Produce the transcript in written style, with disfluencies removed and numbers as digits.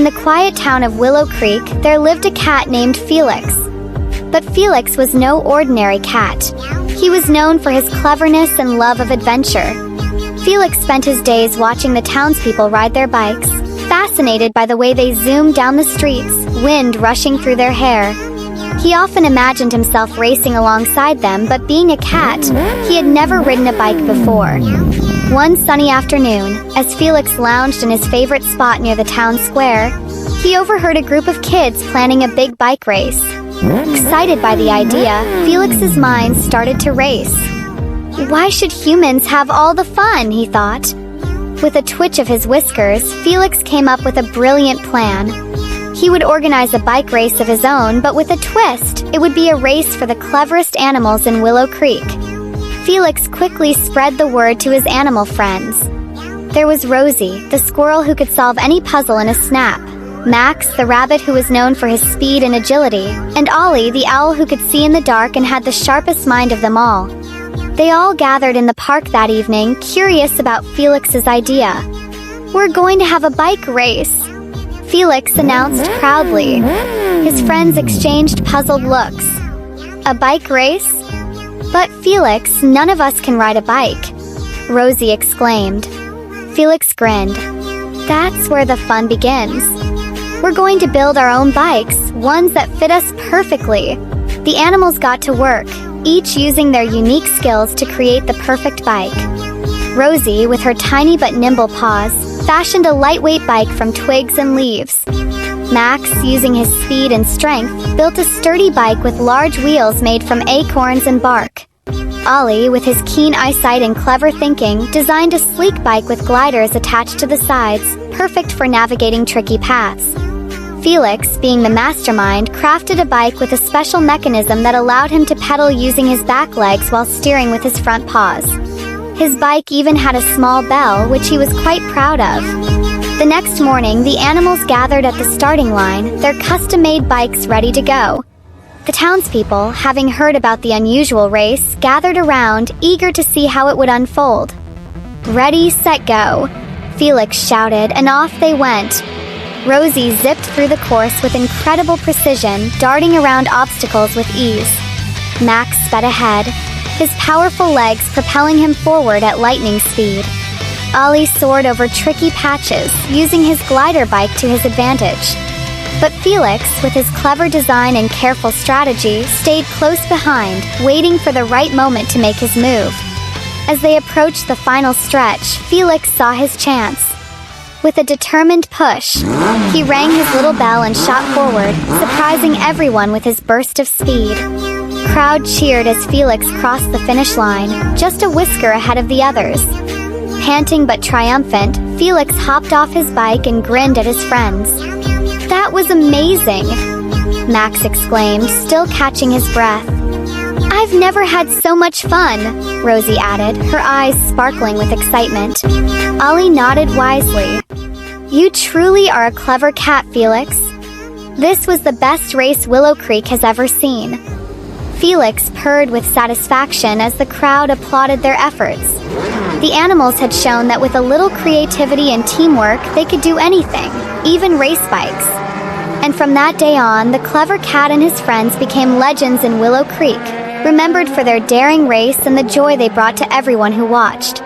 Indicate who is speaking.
Speaker 1: the quiet town of Willow Creek, there lived a cat named Felix. But Felix was no ordinary cat. He was known for his cleverness and love of adventure. Felix spent his days watching the townspeople ride their bikes, fascinated by the way they zoomed down the streets, wind rushing through their hair. He often imagined himself racing alongside them, but being a cat, he had never ridden a bike before. One sunny afternoon, as Felix lounged in his favorite spot near the town square, he overheard a group of kids planning a big bike race. Excited by the idea, Felix's mind started to race. Why should humans have all the fun, he thought. With a twitch of his whiskers, Felix came up with a brilliant plan. He would organize a bike race of his own, but with a twist. It would be a race for the cleverest animals in Willow Creek. Felix quickly spread the word to his animal friends. There was Rosie, the squirrel who could solve any puzzle in a snap, Max, the rabbit who was known for his speed and agility, and Ollie, the owl who could see in the dark and had the sharpest mind of them all. They all gathered in the park that evening, curious about Felix's idea. "We're going to have a bike race," Felix announced proudly. His friends exchanged puzzled looks. "A bike race? But Felix, none of us can ride a bike," Rosie exclaimed. Felix grinned. "That's where the fun begins. We're going to build our own bikes, ones that fit us perfectly." The animals got to work, each using their unique skills to create the perfect bike. Rosie, with her tiny but nimble paws, fashioned a lightweight bike from twigs and leaves. Max, using his speed and strength, built a sturdy bike with large wheels made from acorns and bark. Ollie, with his keen eyesight and clever thinking, designed a sleek bike with gliders attached to the sides, perfect for navigating tricky paths. Felix, being the mastermind, crafted a bike with a special mechanism that allowed him to pedal using his back legs while steering with his front paws. His bike even had a small bell, which he was quite proud of. The next morning, the animals gathered at the starting line, their custom-made bikes ready to go. The townspeople, having heard about the unusual race, gathered around, eager to see how it would unfold. "Ready, set, go," Felix shouted, and off they went. Rosie zipped through the course with incredible precision, darting around obstacles with ease. Max sped ahead, his powerful legs propelling him forward at lightning speed. Ollie soared over tricky patches, using his glider bike to his advantage. But Felix, with his clever design and careful strategy, stayed close behind, waiting for the right moment to make his move. As they approached the final stretch, Felix saw his chance. With a determined push, he rang his little bell and shot forward, surprising everyone with his burst of speed. Crowd cheered as Felix crossed the finish line, just a whisker ahead of the others. Panting but triumphant, Felix hopped off his bike and grinned at his friends. "That was amazing," Max exclaimed, still catching his breath. "I've never had so much fun," Rosie added, her eyes sparkling with excitement. Ollie nodded wisely. "You truly are a clever cat, Felix. This was the best race Willow Creek has ever seen." Felix purred with satisfaction as the crowd applauded their efforts. The animals had shown that with a little creativity and teamwork, they could do anything, even race bikes. And from that day on, the clever cat and his friends became legends in Willow Creek, remembered for their daring race and the joy they brought to everyone who watched.